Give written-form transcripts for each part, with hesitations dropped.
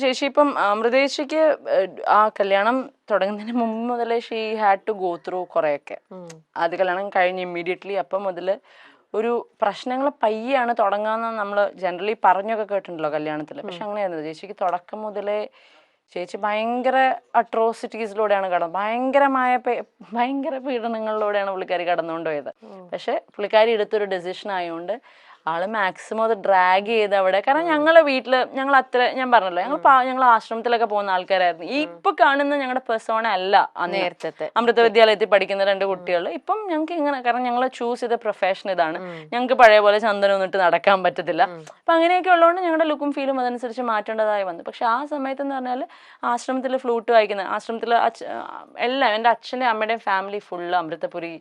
ചേച്ചി ഇപ്പം അമൃതേച്ചിക്ക് ആ കല്യാണം തുടങ്ങുന്നതിന് മുമ്പ് മുതലേ she had to go through കുറെയൊക്കെ. ആദ്യ കല്യാണം കഴിഞ്ഞ് ഇമ്മീഡിയറ്റ്ലി അപ്പം മുതൽ ഒരു പ്രശ്നങ്ങൾ പയ്യാണ് തുടങ്ങാന്ന് നമ്മൾ ജനറലി പറഞ്ഞൊക്കെ കേട്ടിട്ടുണ്ടല്ലോ കല്യാണത്തിൽ. പക്ഷെ അങ്ങനെയായിരുന്നു ചേച്ചിക്ക് തുടക്കം മുതലേ. ചേച്ചി ഭയങ്കര അട്രോസിറ്റീസിലൂടെയാണ് ഭയങ്കര പീഡനങ്ങളിലൂടെയാണ് പുള്ളിക്കാരി കടന്നുകൊണ്ട് പോയത്. പക്ഷെ പുള്ളിക്കാരി എടുത്തൊരു ഡെസിഷൻ ആയതുകൊണ്ട് ആള് മാക്സിമം അത് ഡ്രാഗ് ചെയ്ത് അവിടെ. കാരണം ഞങ്ങളെ വീട്ടില് ഞങ്ങൾ അത്ര, ഞാൻ പറഞ്ഞല്ലോ, ഞങ്ങൾ ആശ്രമത്തിലൊക്കെ പോകുന്ന ആൾക്കാരായിരുന്നു. ഈ ഇപ്പൊ കാണുന്ന ഞങ്ങളുടെ പെർസോണ അല്ല നേരത്തെ അമൃത വിദ്യാലയത്തിൽ പഠിക്കുന്ന 2 കുട്ടികൾ. ഇപ്പം ഞങ്ങൾക്ക് ഇങ്ങനെ, കാരണം ഞങ്ങൾ ചൂസ് ചെയ്ത പ്രൊഫഷൻ ഇതാണ്. ഞങ്ങൾക്ക് പഴയ പോലെ ചന്ദനം ഇട്ട് നടക്കാൻ പറ്റത്തില്ല. അപ്പൊ അങ്ങനെയൊക്കെ ഉള്ളതുകൊണ്ട് ഞങ്ങളുടെ ലുക്കും ഫീലും അതനുസരിച്ച് മാറ്റേണ്ടതായി വന്നു. പക്ഷെ ആ സമയത്ത് എന്ന് പറഞ്ഞാൽ ആശ്രമത്തിൽ ഫ്ലൂട്ട് വായിക്കുന്ന, ആശ്രമത്തിൽ എല്ലാം എൻ്റെ അച്ഛൻ്റെ അമ്മയുടെയും ഫാമിലി ഫുള്ള് അമൃതപുരി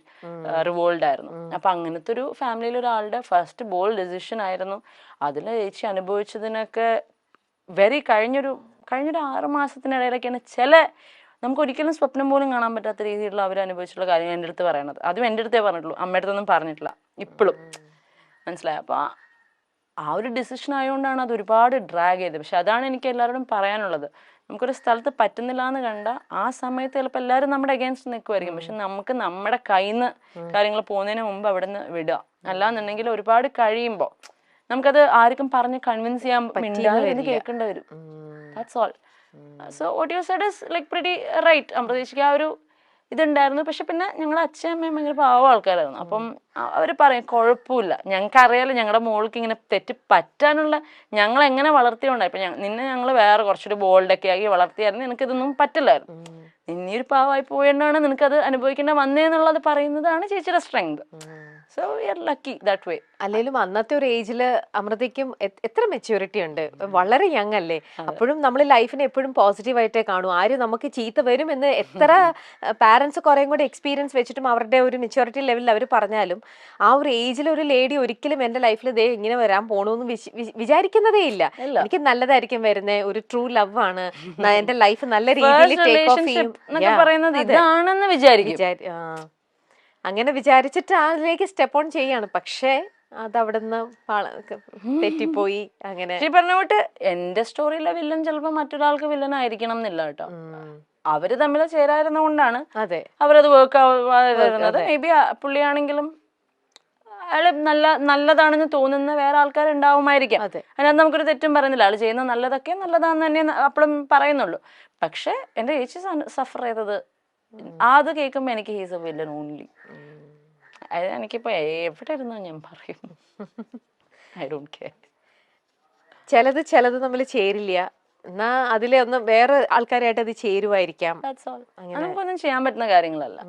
റിവോൾഡ് ആയിരുന്നു. അപ്പൊ അങ്ങനത്തെ ഒരു ഫാമിലിയിൽ ഒരാളുടെ ഫസ്റ്റ് ബോൾഡ് ഡെസിഷൻ ആയിരുന്നു. അതിൽ ചേച്ചി അനുഭവിച്ചതിനൊക്കെ കഴിഞ്ഞൊരു 6 മാസത്തിനിടയിലൊക്കെയാണ് നമുക്ക് ഒരിക്കലും സ്വപ്നം പോലും കാണാൻ പറ്റാത്ത രീതിയിലുള്ള അവർ അനുഭവിച്ചിട്ടുള്ള കാര്യങ്ങൾ എൻ്റെ അടുത്ത് പറയണത്. അതും എൻ്റെ അടുത്തേ പറഞ്ഞിട്ടുള്ളൂ, അമ്മയുടെ അടുത്തൊന്നും പറഞ്ഞിട്ടില്ല ഇപ്പോഴും. മനസ്സിലായി? അപ്പോൾ ആ ഒരു ഡിസിഷൻ ആയതുകൊണ്ടാണ് അത് ഒരുപാട് ഡ്രാഗ് ചെയ്തത്. പക്ഷെ അതാണ് എനിക്ക് എല്ലാവരോടും പറയാനുള്ളത്. നമുക്കൊരു സ്ഥലത്ത് പറ്റുന്നില്ല എന്ന് കണ്ട ആ സമയത്ത് ചിലപ്പോൾ എല്ലാവരും നമ്മുടെ അഗേൻസ്റ്റ് നിൽക്കുമായിരിക്കും. പക്ഷെ നമുക്ക് നമ്മുടെ കയ്യിൽ നിന്ന് കാര്യങ്ങൾ പോകുന്നതിന് മുമ്പ് അവിടെ നിന്ന് വിടുക. അല്ലാന്നുണ്ടെങ്കിൽ ഒരുപാട് കഴിയുമ്പോൾ നമുക്കത് ആർക്കും പറഞ്ഞ് കൺവിൻസ് ചെയ്യാൻ മിണ്ടാതെ കേൾക്കേണ്ടി വരും. That's all. So what you said is like pretty right. അമൃതേച്ചിക്ക് ആ ഒരു ഇതുണ്ടായിരുന്നു. പക്ഷെ പിന്നെ ഞങ്ങളുടെ അച്ഛനും അമ്മയും ഭയങ്കര പാവ ആൾക്കാരായിരുന്നു. അപ്പം അവർ പറയും കുഴപ്പമില്ല, ഞങ്ങൾക്ക് അറിയാലോ ഞങ്ങളുടെ മോൾക്ക് ഇങ്ങനെ തെറ്റ് പറ്റാനുള്ള, ഞങ്ങൾ എങ്ങനെ വളർത്തിയോണ്ടായി. ഇപ്പൊ നിന്നെ ഞങ്ങൾ വേറെ കുറച്ചൊരു ബോൾഡൊക്കെ ആക്കി വളർത്തിയായിരുന്നു, നിനക്കിതൊന്നും പറ്റില്ലായിരുന്നു. നിന്നീ ഒരു പാവമായി പോയതുകൊണ്ടാണ് നിനക്കത് അനുഭവിക്കേണ്ട വന്നേന്നുള്ളത് പറയുന്നതാണ് ചേച്ചിയുടെ strength. So we are lucky that way. അല്ലെങ്കിലും അന്നത്തെ ഒരു ഏജില് അമൃതയ്ക്കും എത്ര മെച്യൂരിറ്റി ഉണ്ട്, വളരെ യങ് അല്ലേ. അപ്പോഴും നമ്മൾ ലൈഫിനെ എപ്പോഴും പോസിറ്റീവായിട്ടേ കാണൂ. ആരും നമുക്ക് ചീത്ത വരും എന്ന് എത്ര പാരന്റ്സ് കുറേയും കൂടെ എക്സ്പീരിയൻസ് വെച്ചിട്ടും അവരുടെ ഒരു മെച്യൂരിറ്റി ലെവലിൽ അവർ പറഞ്ഞാലും ആ ഒരു ഏജിൽ ഒരു ലേഡി ഒരിക്കലും എന്റെ ലൈഫിൽ ദേ ഇങ്ങനെ വരാൻ പോണൂന്ന് വിചാരിക്കുന്നതേ ഇല്ല. എനിക്ക് നല്ലതായിരിക്കും വരുന്നത്, ഒരു ട്രൂ ലവ് ആണ്, എന്റെ ലൈഫ് നല്ല രീതിയിൽ ടേക്ക് ഓഫ് ചെയ്യും ഇതാണെന്ന് വിചാരിക്കും. അങ്ങനെ വിചാരിച്ചിട്ട് അതിലേക്ക് സ്റ്റെപ്പ് ഓൺ ചെയ്യാണ്. പക്ഷേ അതവിടുന്ന് തെറ്റിപ്പോയി. അങ്ങനെ പറഞ്ഞ വിട്ട് എന്റെ സ്റ്റോറിയിലെ വില്ലൻ ചിലപ്പോ മറ്റൊരാൾക്ക് വില്ലൻ ആയിരിക്കണം എന്നില്ല കേട്ടോ. അവര് തമ്മിൽ ചേരായിരുന്ന കൊണ്ടാണ് അവരത് വർക്ക് ആവുന്നത്. മേ ബി പുള്ളിയാണെങ്കിലും അയാള് നല്ലതാണെന്ന് തോന്നുന്ന വേറെ ആൾക്കാരുണ്ടാവുമായിരിക്കാം. അതിനകത്ത് നമുക്കൊരു തെറ്റും പറയുന്നില്ല. ആള് ചെയ്യുന്ന നല്ലതൊക്കെ നല്ലതാന്ന് തന്നെ അപ്പോഴും പറയുന്നുള്ളൂ. പക്ഷെ എന്റെ ചേച്ചി സഫർ ചെയ്തത് അത് കേൾക്കുമ്പോ എനിക്ക് ഹീസ് എ വില്ലൻ ഓൺലി. എനിക്കിപ്പോ എവിടെ ഇരുന്നോ ഞാൻ പറയും, ഐ ഡോണ്ട് കെയർ. ചിലത് തമ്മിൽ ചേരില്ല, എന്നാ അതിലെ ഒന്ന് വേറെ ആൾക്കാരായിട്ട് അത് ചേരുവായിരിക്കാം. നമുക്കൊന്നും ചെയ്യാൻ പറ്റുന്ന കാര്യങ്ങളല്ല.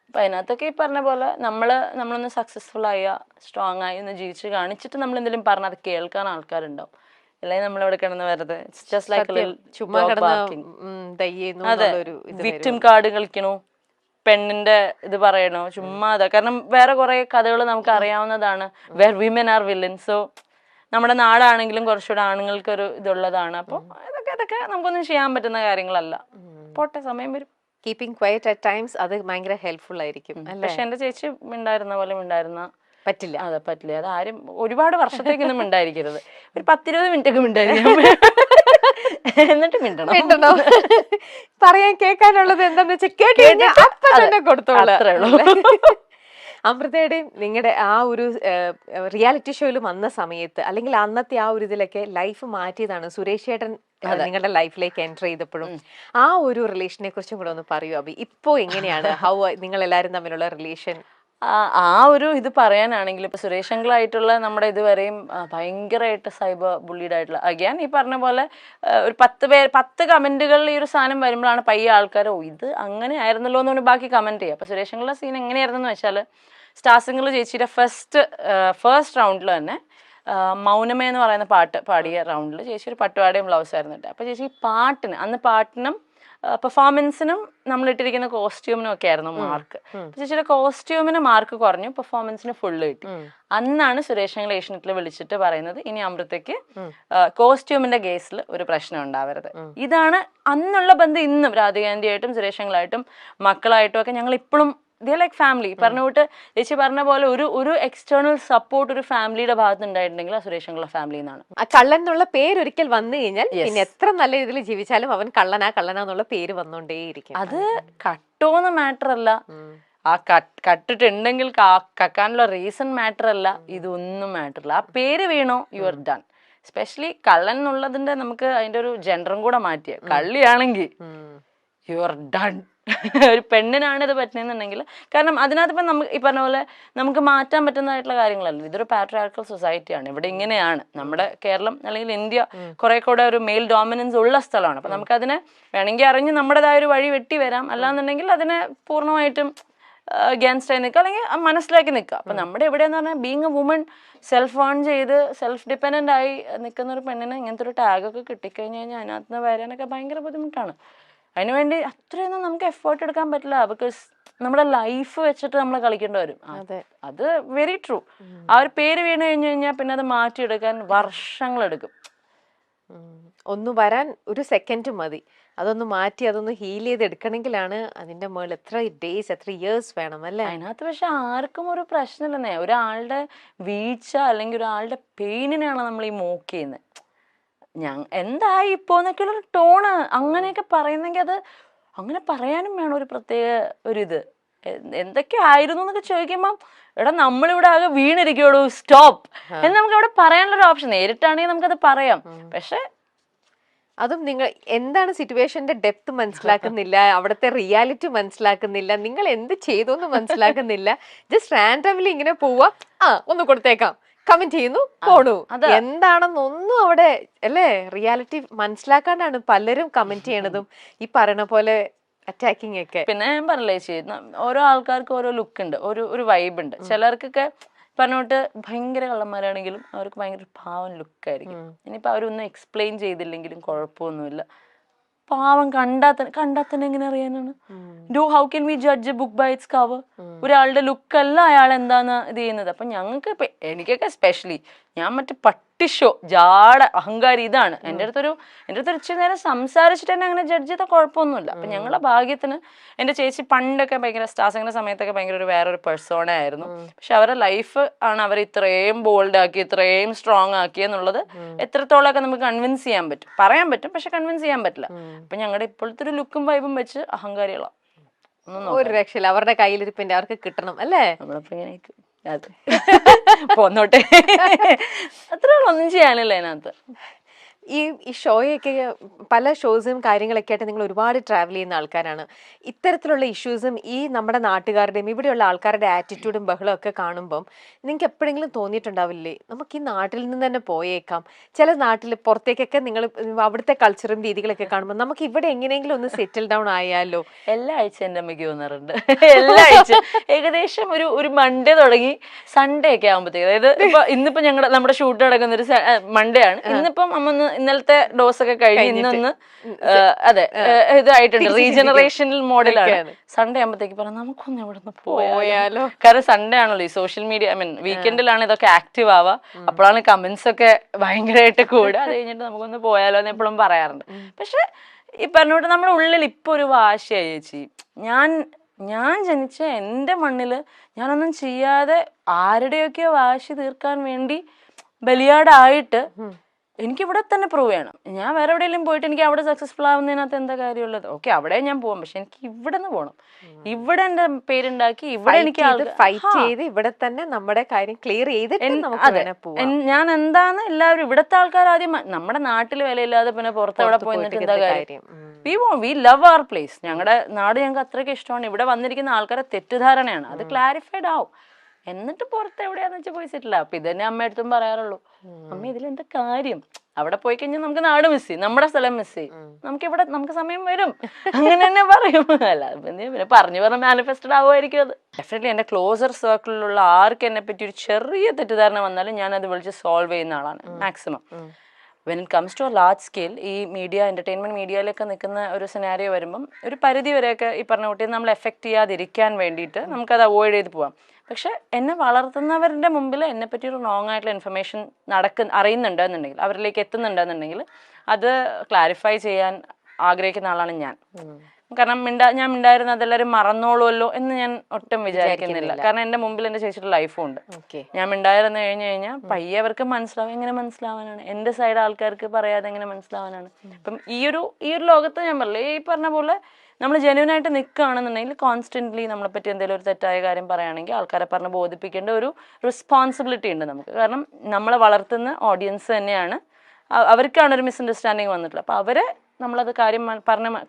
അപ്പൊ അതിനകത്തൊക്കെ ഈ പറഞ്ഞ പോലെ നമ്മളൊന്ന് സക്സസ്ഫുൾ ആയ സ്ട്രോങ് ആയി ഒന്ന് ജീവിച്ച് കാണിച്ചിട്ട് നമ്മൾ എന്തെങ്കിലും പറഞ്ഞാൽ അത് കേൾക്കാൻ ആൾക്കാരുണ്ടാവും. അല്ലെങ്കിൽ നമ്മളിവിടെ കിടന്ന് വെറുതെ ചുമ്മാ വിക്ടിം കാർഡ് കളിക്കണു, പെണ്ണിന്റെ ഇത് പറയണോ, ചുമ്മാ അതാ. കാരണം വേറെ കുറെ കഥകൾ നമുക്ക് അറിയാവുന്നതാണ്, where women are villain. So നമ്മുടെ നാടാണെങ്കിലും കുറച്ചുകൂടെ ആണുങ്ങൾക്ക് ഒരു ഇതുള്ളതാണ്. അപ്പൊ ഇതൊക്കെ നമുക്കൊന്നും ചെയ്യാൻ പറ്റുന്ന കാര്യങ്ങളല്ല. പോട്ടെ, സമയം വരും. കീപ്പിംഗ് ക്വയറ്റ് അറ്റ് ടൈംസ് അത് ഭയങ്കര ഹെൽപ്ഫുൾ ആയിരിക്കും. പക്ഷെ എന്റെ ചേച്ചി മിണ്ടായിരുന്ന പോലെ മിണ്ടായിരുന്ന പറ്റില്ല. അതെ, പറ്റില്ല. അത് ആരും ഒരുപാട് വർഷത്തേക്കൊന്നും മിണ്ടായിരിക്കരുത്. ഒരു 10-20 മിനിറ്റ് ഒക്കെ മിണ്ടായിരിക്കും, എന്നിട്ട് മിണ്ടണം. പറയാൻ കേൾക്കാനുള്ളത് എന്താന്ന് വെച്ചാൽ കേട്ട് കൊടുത്തോളൂ. അമൃതയുടെയും നിങ്ങളുടെ ആ ഒരു റിയാലിറ്റി ഷോയിൽ വന്ന സമയത്ത്, അല്ലെങ്കിൽ അന്നത്തെ ആ ഒരു ഇതിലൊക്കെ ലൈഫ് മാറ്റിയതാണ് സുരേഷ് ചേട്ടൻ നിങ്ങളുടെ ലൈഫിലേക്ക് എൻ്റർ ചെയ്തപ്പോഴും. ആ ഒരു റിലേഷനെ കുറിച്ചും കൂടെ ഒന്ന് പറയൂ അഭി. ഇപ്പോ എങ്ങനെയാണ് നിങ്ങൾ എല്ലാവരും തമ്മിലുള്ള റിലേഷൻ? ആ ഒരു ഇത് പറയാനാണെങ്കിൽ ഇപ്പൊ സുരേഷ് അങ്കിളായിട്ടുള്ള നമ്മുടെ ഇതുവരെയും ഭയങ്കരമായിട്ട് സൈബർ ബുള്ളീഡ് ആയിട്ടുള്ള, അഗൈൻ ഈ പറഞ്ഞ പോലെ ഒരു 10 കമന്റുകളിൽ ഈ ഒരു സാധനം വരുമ്പോഴാണ് പയ്യ ആൾക്കാർ ഇത് അങ്ങനെ ആയിരുന്നല്ലോ എന്ന് ബാക്കി കമന്റ് ചെയ്യുക. അപ്പൊ സുരേഷ് അങ്കിളുടെ സീൻ എങ്ങനെയായിരുന്നെന്ന് വെച്ചാൽ, സ്റ്റാർ സിംഗറിൽ ചേച്ചിയുടെ ഫസ്റ്റ് റൗണ്ടിൽ തന്നെ മൗനമേ എന്ന് പറയുന്ന പാട്ട് പാടിയ റൗണ്ടിൽ ചേച്ചി ഒരു പട്ടുപാടയും ബ്ലൗസ് ആയിരുന്നു കേട്ടോ. അപ്പൊ ചേച്ചി പാട്ടിനും പെർഫോമൻസിനും നമ്മൾ ഇട്ടിരിക്കുന്ന കോസ്റ്റ്യൂമിനും ഒക്കെ ആയിരുന്നു മാർക്ക്. ചേച്ചിയുടെ കോസ്റ്റ്യൂമിന് മാർക്ക് കുറഞ്ഞു, പെർഫോമൻസിന് ഫുള്ള് കിട്ടി. അന്നാണ് സുരേഷ് അങ്കിൾ ഏഷ്യനെറ്റിൽ വിളിച്ചിട്ട് പറയുന്നത്, ഇനി അമൃതയ്ക്ക് കോസ്റ്റ്യൂമിന്റെ കേസിൽ ഒരു പ്രശ്നം ഉണ്ടാവരുത്. ഇതാണ് അന്നുള്ള ബന്ധം. ഇന്നും രാധികാന്റിയായിട്ടും സുരേഷ് അങ്കിളായിട്ടും മക്കളായിട്ടും ഒക്കെ ഞങ്ങൾ ഇപ്പോഴും ലൈക്ക് ഫാമിലി. പറഞ്ഞ കൂട്ട് ചേച്ചി പറഞ്ഞ പോലെ ഒരു എക്സ്റ്റേണൽ സപ്പോർട്ട് ഒരു ഫാമിലിയുടെ ഭാഗത്ത് ഉണ്ടായിട്ടുണ്ടെങ്കിൽ ആ സുരേഷ് അങ്കിളുടെ ഫാമിലി എന്നാണ്. ആ കള്ളൻ എന്നുള്ള പേര് ഒരിക്കൽ വന്നു കഴിഞ്ഞാൽ പിന്നെ എത്ര നല്ല രീതിയിൽ ജീവിച്ചാലും അവൻ കള്ളനാന്നുള്ള പേര് വന്നോണ്ടേയിരിക്കും. അത് കട്ടോന്ന് മാറ്റർ അല്ല, ആ കട്ടിട്ടുണ്ടെങ്കിൽ കക്കാനുള്ള റീസൺ മാറ്റർ അല്ല, ഇതൊന്നും മാറ്റർ അല്ല. ആ പേര് വീണോ യു ആർ ഡൺ. എസ്പെഷ്യലി കള്ളൻ എന്നുള്ളതിന്റെ നമുക്ക് അതിന്റെ ഒരു ജെൻഡറും കൂടെ മാറ്റിയ കള്ളിയാണെങ്കിൽ യു ആർ ഡൺ. ഒരു പെണ്ണിനാണ് ഇത് പറ്റുന്നുണ്ടെങ്കിൽ, കാരണം അതിനകത്ത് ഇപ്പം നമുക്ക് ഈ പറഞ്ഞ പോലെ നമുക്ക് മാറ്റാൻ പറ്റുന്നതായിട്ടുള്ള കാര്യങ്ങളല്ല. ഇതൊരു പാട്രിയാർക്കൽ സൊസൈറ്റിയാണ്, ഇവിടെ ഇങ്ങനെയാണ്. നമ്മുടെ കേരളം അല്ലെങ്കിൽ ഇന്ത്യ കുറെ കൂടെ ഒരു മെയിൽ ഡോമിനൻസ് ഉള്ള സ്ഥലമാണ്. അപ്പം നമുക്കതിനെ വേണമെങ്കിൽ അറിഞ്ഞ് നമ്മുടേതായ ഒരു വഴി വെട്ടി വരാം, അല്ലാന്നുണ്ടെങ്കിൽ അതിനെ പൂർണ്ണമായിട്ടും അഗേൻസ്റ്റ് ആയി നിൽക്കുക, അല്ലെങ്കിൽ മനസ്സിലാക്കി നിൽക്കുക. അപ്പം നമ്മുടെ എവിടെയെന്ന് പറഞ്ഞാൽ being A woman self earn ചെയ്ത് സെൽഫ് ഡിപ്പെൻഡൻ്റ് ആയി നിൽക്കുന്ന ഒരു പെണ്ണിന് ഇങ്ങനത്തെ ഒരു ടാഗൊക്കെ കിട്ടിക്കഴിഞ്ഞ് കഴിഞ്ഞാൽ അതിനകത്ത് നിന്ന് വരാനൊക്കെ ഭയങ്കര ബുദ്ധിമുട്ടാണ്. അതിനുവേണ്ടി അത്രയൊന്നും നമുക്ക് എഫേർട്ട് എടുക്കാൻ പറ്റില്ല, ബിക്കോസ് നമ്മുടെ ലൈഫ് വെച്ചിട്ട് നമ്മൾ കളിക്കേണ്ടി വരും. അത് വെരി ട്രൂ. ആ ഒരു പേര് വീണ് കഴിഞ്ഞു കഴിഞ്ഞാൽ പിന്നെ അത് മാറ്റിയെടുക്കാൻ വർഷങ്ങളെടുക്കും. ഒന്ന് വരാൻ ഒരു സെക്കൻഡ് മതി, അതൊന്ന് മാറ്റി അതൊന്ന് ഹീൽ ചെയ്ത് എടുക്കണമെങ്കിലാണ് അതിന്റെ മുകളിൽ എത്ര ഡേയ്സ് എത്ര ഇയേഴ്സ് വേണം അല്ലേ. അതിനകത്ത് പക്ഷെ ആർക്കും ഒരു പ്രശ്നമില്ലെന്നേ. ഒരാളുടെ വീഴ്ച അല്ലെങ്കിൽ ഒരാളുടെ പെയിനിനാണ് നമ്മൾ ഈ മോക്ക് ചെയ്യുന്നത്. എന്തായി ഇപ്പോന്നൊക്കെ ഒരു ടോണ് അങ്ങനെയൊക്കെ പറയുന്നെങ്കിൽ അത് അങ്ങനെ പറയാനും വേണം ഒരു പ്രത്യേക ഒരിത്. എന്തൊക്കെ ആയിരുന്നു എന്നൊക്കെ ചോദിക്കുമ്പം എടാ നമ്മളിവിടെ ആകെ വീണിരിക്കുള്ളൂ, സ്റ്റോപ്പ് എന്ന് നമുക്ക് അവിടെ പറയാനുള്ളൊരു ഓപ്ഷൻ. നേരിട്ടാണെങ്കിൽ നമുക്കത് പറയാം, പക്ഷെ അതും നിങ്ങൾ എന്താണ് സിറ്റുവേഷന്റെ ഡെപ്ത് മനസ്സിലാക്കുന്നില്ല, അവിടുത്തെ റിയാലിറ്റി മനസ്സിലാക്കുന്നില്ല, നിങ്ങൾ എന്ത് ചെയ്തു എന്ന് മനസ്സിലാക്കുന്നില്ല. ജസ്റ്റ് റാൻഡംലി ഇങ്ങനെ പോവാ, ഒന്ന് കൊടുത്തേക്കാം, കമന്റ് ചെയ്യുന്നു, പോണു. എന്താണെന്നൊന്നും അവിടെ അല്ലേ റിയാലിറ്റി മനസ്സിലാക്കാണ്ടാണ് പലരും കമന്റ് ചെയ്യണതും ഈ പറയണ പോലെ അറ്റാക്കിങ് ഒക്കെ. പിന്നെ ഞാൻ പറഞ്ഞില്ലേ ചേച്ചി, ഓരോ ആൾക്കാർക്ക് ഓരോ ലുക്ക് ഉണ്ട്, ഒരു വൈബ് ഉണ്ട്. ചിലർക്കൊക്കെ പറഞ്ഞോട്ട് ഭയങ്കര കള്ളന്മാരാണെങ്കിലും അവർക്ക് ഭയങ്കര പാവം ലുക്കായിരിക്കും. ഇനിയിപ്പോൾ അവരൊന്നും എക്സ്പ്ലെയിൻ ചെയ്തില്ലെങ്കിലും കുഴപ്പമൊന്നുമില്ല. പാവം കണ്ടാത്തന്നെ എങ്ങനെ അറിയാനാണ്? How can we judge a book by its cover? ഒരാളുടെ ലുക്കല്ല അയാൾ എന്താന്ന് ഇത് ചെയ്യുന്നത്. അപ്പൊ ഞങ്ങൾക്ക് ഇപ്പൊ എനിക്കൊക്കെ എസ്പെഷ്യലി ഞാൻ മറ്റേ പട്ടിഷോ ജാട അഹങ്കാരി ഇതാണ്. എൻ്റെ അടുത്തൊരു ഇച്ചിരി നേരം സംസാരിച്ചിട്ട് തന്നെ അങ്ങനെ ജഡ്ജ് ചെയ്താൽ കുഴപ്പമൊന്നുമില്ല. അപ്പൊ ഞങ്ങളുടെ ഭാഗ്യത്തിന് എൻ്റെ ചേച്ചി പണ്ടൊക്കെ ഭയങ്കര സ്റ്റാർസിങ്ങിന്റെ സമയത്തൊക്കെ ഭയങ്കര വേറൊരു പേഴ്സോണ ആയിരുന്നു. പക്ഷെ അവരുടെ ലൈഫ് ആണ് അവർ ഇത്രയും ബോൾഡ് ആക്കി ഇത്രയും സ്ട്രോങ് ആക്കി എന്നുള്ളത് എത്രത്തോളമൊക്കെ നമുക്ക് കൺവിൻസ് ചെയ്യാൻ പറ്റും, പറയാൻ പറ്റും, പക്ഷെ കൺവിൻസ് ചെയ്യാൻ പറ്റില്ല. അപ്പൊ ഞങ്ങളുടെ ഇപ്പോഴത്തെ ഒരു ലുക്കും വൈബും വെച്ച് അഹങ്കാരികളാണ്. ഒരു രക്ഷയില്ല, അവരുടെ കയ്യിലിരിപ്പിന്റെ അവർക്ക് കിട്ടണം അല്ലേ. നമ്മളിപ്പോ ഇങ്ങനെ അതെ പോന്നോട്ടെ, അത്ര ഒന്നും ചെയ്യാനില്ല അതിനകത്ത്. ഈ ഷോയൊക്കെ പല ഷോസും കാര്യങ്ങളൊക്കെ ആയിട്ട് നിങ്ങൾ ഒരുപാട് ട്രാവൽ ചെയ്യുന്ന ആൾക്കാരാണ്. ഇത്തരത്തിലുള്ള ഇഷ്യൂസും ഈ നമ്മുടെ നാട്ടുകാരുടെയും ഇവിടെയുള്ള ആൾക്കാരുടെ ആറ്റിറ്റ്യൂഡും ബഹളവും ഒക്കെ കാണുമ്പം നിങ്ങൾക്ക് എപ്പോഴെങ്കിലും തോന്നിയിട്ടുണ്ടാവില്ലേ നമുക്ക് ഈ നാട്ടിൽ നിന്ന് തന്നെ പോയേക്കാം? ചില നാട്ടിൽ പുറത്തേക്കൊക്കെ നിങ്ങൾ അവിടുത്തെ കൾച്ചറും രീതികളൊക്കെ കാണുമ്പോൾ നമുക്ക് ഇവിടെ എങ്ങനെയെങ്കിലും ഒന്ന് സെറ്റിൽ ഡൗൺ ആയാലോ? എല്ലാ ആഴ്ച എൻ്റെ അമ്മയ്ക്ക് തോന്നാറുണ്ട്. എല്ലാ ആഴ്ച ഏകദേശം ഒരു മൺഡേ തുടങ്ങി സൺഡേ ഒക്കെ ആകുമ്പോഴത്തേക്ക്, അതായത് ഇപ്പൊ ഇന്നിപ്പോ നമ്മുടെ ഷൂട്ട് നടക്കുന്ന ഒരു മൺഡേ ആണ്. ഇന്നിപ്പം അമ്മ ഇന്നലത്തെ ഡോസ് ഒക്കെ കഴിഞ്ഞ് ഇന്നൊന്ന് അതെ ഇതായിട്ടുണ്ട്, റീജനറേഷണൽ മോഡലാണ്. സൺഡേ ആകുമ്പോഴത്തേക്ക് പറഞ്ഞു നമുക്കൊന്ന് ഇവിടെ നിന്ന് പോയാലോ. കാരണം സൺഡേ ആണല്ലോ ഈ സോഷ്യൽ മീഡിയ, വീക്കെൻഡിലാണ് ഇതൊക്കെ ആക്റ്റീവ് ആവുക, അപ്പോഴാണ് കമന്റ്സ് ഒക്കെ ഭയങ്കരമായിട്ട് കൂടുക. അത് കഴിഞ്ഞിട്ട് നമുക്കൊന്ന് പോയാലോ എന്ന് എപ്പോഴും പറയാറുണ്ട്. പക്ഷെ ഈ പറഞ്ഞോട്ട് നമ്മുടെ ഉള്ളിൽ ഇപ്പൊ ഒരു വാശിയായി ചേച്ചി. ഞാൻ ജനിച്ച എൻ്റെ മണ്ണില് ഞാനൊന്നും ചെയ്യാതെ ആരുടെയൊക്കെയോ വാശി തീർക്കാൻ വേണ്ടി ബലിയാടായിട്ട് എനിക്ക് ഇവിടെ തന്നെ പ്രൂവ് ചെയ്യണം. ഞാൻ വേറെ എവിടെയെങ്കിലും പോയിട്ട് എനിക്ക് അവിടെ സക്സസ്ഫുൾ ആവുന്നതിനകത്ത് എന്താ കാര്യമുള്ളത്? ഓക്കെ, അവിടെ ഞാൻ പോവാം, പക്ഷെ എനിക്ക് ഇവിടെ നിന്ന് പോകണം. ഇവിടെ എന്റെ പേരുണ്ടാക്കി ഇവിടെ എനിക്ക് ഫൈറ്റ് ചെയ്ത് ഇവിടെ തന്നെ നമ്മുടെ കാര്യം ക്ലിയർ ചെയ്തിട്ട് ഞാൻ എന്താന്ന് എല്ലാവരും ഇവിടുത്തെ ആൾക്കാർ ആദ്യം നമ്മുടെ നാട്ടിൽ വിലയില്ലാതെ പിന്നെ പുറത്ത് എവിടെ പോയിട്ട് എന്താ കാര്യം? We love our place. ഞങ്ങളുടെ നാട് ഞങ്ങൾക്ക് അത്രയ്ക്ക് ഇഷ്ടമാണ്. ഇവിടെ വന്നിരിക്കുന്ന ആൾക്കാരെ തെറ്റിദ്ധാരണയാണ്, അത് ക്ലാരിഫൈഡ് ആവും. എന്നിട്ട് പുറത്ത് എവിടെയാന്ന് വെച്ചാൽ പോയി സെറ്റിൽ ആവും. അപ്പൊ ഇതന്നെ അമ്മയടുത്തും പറയാറുള്ളൂ, അമ്മ ഇതിലെന്താ കാര്യം? അവിടെ പോയി കഴിഞ്ഞാൽ നമുക്ക് നാട് മിസ് ചെയ്യും, നമ്മുടെ സ്ഥലം മിസ് ചെയ്യും, നമുക്ക് സമയം വരും, അങ്ങനെ തന്നെ പറയും. അല്ല പിന്നെ പറഞ്ഞു മാനിഫെസ്റ്റഡ് ആവുമായിരിക്കും. അത് ഡെഫിനറ്റ്ലി എൻ്റെ ക്ലോസർ സർക്കിളിലുള്ള ആർക്ക് എന്നെ പറ്റി ഒരു ചെറിയ തെറ്റിദ്ധാരണ വന്നാലും ഞാൻ അത് വിളിച്ച് സോൾവ് ചെയ്യുന്ന ആളാണ് maximum. When it comes to a large scale ഈ എന്റർടൈൻമെന്റ് മീഡിയയിലൊക്കെ നിൽക്കുന്ന ഒരു സിനാരിയോ വരുമ്പം ഒരു പരിധി വരെയൊക്കെ ഈ പറഞ്ഞ കുട്ടിയെ നമ്മൾ എഫക്ട് ചെയ്യാതിരിക്കാൻ വേണ്ടിയിട്ട് നമുക്കത് അവോയ്ഡ് ചെയ്ത് പോവാം. പക്ഷെ എന്നെ വളർത്തുന്നവരുടെ മുമ്പിൽ എന്നെ പറ്റി ഒരു റോങ് ആയിട്ടുള്ള ഇൻഫർമേഷൻ അറിയുന്നുണ്ടെന്നുണ്ടെങ്കിൽ, അവരിലേക്ക് എത്തുന്നുണ്ടെന്നുണ്ടെങ്കിൽ അത് ക്ലാരിഫൈ ചെയ്യാൻ ആഗ്രഹിക്കുന്ന ആളാണ് ഞാൻ. കാരണം ഞാൻ മിണ്ടായിരുന്ന അതെല്ലാവരും മറന്നോളുമല്ലോ എന്ന് ഞാൻ ഒട്ടും വിചാരിക്കുന്നില്ല. കാരണം എന്റെ മുമ്പിൽ എന്റെ ചേച്ചിയുടെ ലൈഫും ഉണ്ട്. ഞാൻ മിണ്ടായിരുന്നു കഴിഞ്ഞാൽ പയ്യെ അവർക്ക് മനസ്സിലാവും. എങ്ങനെ മനസ്സിലാവാനാണ്? എന്റെ സൈഡ് ആൾക്കാർക്ക് പറയാതെ എങ്ങനെ മനസ്സിലാവാനാണ്? ഇപ്പം ഈ ഒരു ലോകത്ത് ഞാൻ പറഞ്ഞില്ലേ, ഈ പറഞ്ഞ പോലെ നമ്മൾ ജെന്യൂൻ ആയിട്ട് നിൽക്കുകയാണെന്നുണ്ടെങ്കിൽ കോൺസ്റ്റന്റ്ലി നമ്മളെ പറ്റി എന്തെങ്കിലും ഒരു തെറ്റായ കാര്യം പറയുകയാണെങ്കിൽ ആൾക്കാരെ പറഞ്ഞ് ബോധിപ്പിക്കേണ്ട ഒരു റെസ്പോൺസിബിലിറ്റി ഉണ്ട് നമുക്ക്. കാരണം നമ്മളെ വളർത്തുന്ന ഓഡിയൻസ് തന്നെയാണ്, അവർക്കാണ് ഒരു മിസ്അണ്ടർസ്റ്റാൻഡിങ് വന്നിട്ടുള്ളത്. അപ്പോൾ അവരെ നമ്മളത് കാര്യം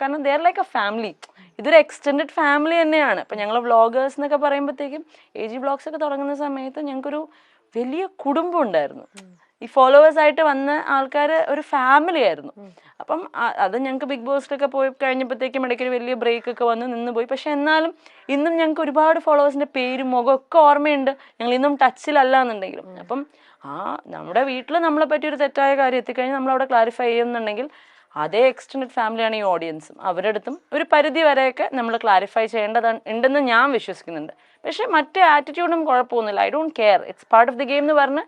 കാരണം they are like A family. ഇതൊരു എക്സ്റ്റെൻഡഡ് ഫാമിലി തന്നെയാണ്. ഇപ്പം ഞങ്ങൾ വ്ളോഗേഴ്സ് എന്നൊക്കെ പറയുമ്പോഴത്തേക്കും AG വ്ളോഗ്സ് ഒക്കെ തുടങ്ങുന്ന സമയത്ത് ഞങ്ങൾക്കൊരു വലിയ കുടുംബം ഉണ്ടായിരുന്നു. ഈ ഫോളോവേഴ്സ് ആയിട്ട് വന്ന ആൾക്കാർ ഒരു ഫാമിലി ആയിരുന്നു. അപ്പം അത് ഞങ്ങൾക്ക് ബിഗ് ബോസിലൊക്കെ പോയി കഴിഞ്ഞപ്പോഴത്തേക്കും ഇടയ്ക്കൊരു വലിയ ബ്രേക്ക് ഒക്കെ വന്ന് നിന്ന് പോയി. പക്ഷെ എന്നാലും ഇന്നും ഞങ്ങൾക്ക് ഒരുപാട് ഫോളോവേഴ്സിന്റെ പേരും മുഖം ഒക്കെ ഓർമ്മയുണ്ട്. ഞങ്ങൾ ഇന്നും ടച്ചിലല്ല എന്നുണ്ടെങ്കിലും. അപ്പം നമ്മുടെ വീട്ടിൽ നമ്മളെ പറ്റി ഒരു തെറ്റായ കാര്യം എത്തിക്കഴിഞ്ഞാൽ നമ്മളവിടെ ക്ലാരിഫൈ ചെയ്യുന്നുണ്ടെങ്കിൽ അതേ എക്സ്റ്റെൻഡഡ് ഫാമിലിയാണ് ഈ ഓഡിയൻസും. അവരുടെ അടുത്തും ഒരു പരിധി വരെയൊക്കെ നമ്മൾ ക്ലാരിഫൈ ഉണ്ടെന്ന് ഞാൻ വിശ്വസിക്കുന്നുണ്ട്. പക്ഷെ മറ്റേ ആറ്റിറ്റ്യൂഡും കുഴപ്പമൊന്നുമില്ല. I don't care, it's part of the game എന്ന് പറഞ്ഞ്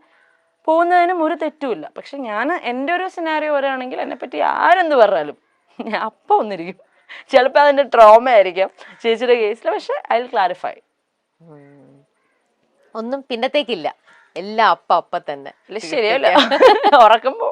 പോകുന്നതിനും ഒരു തെറ്റുമില്ല. പക്ഷെ ഞാൻ എൻ്റെ ഒരു സിനാരിയോ വരികയാണെങ്കിൽ എന്നെപ്പറ്റി ആരെന്ത് പറഞ്ഞാലും ഞാൻ അപ്പം ഒന്നിരിക്കും. ചിലപ്പോൾ അതിൻ്റെ ട്രോമ ആയിരിക്കാം ചേച്ചിയുടെ കേസിൽ. പക്ഷെ ഐ വിൽ ക്ലാരിഫൈ. ഒന്നും പിന്നത്തേക്കില്ല, എല്ലാം അപ്പ തന്നെ. ശരിയല്ല, ഉറക്കുമ്പോ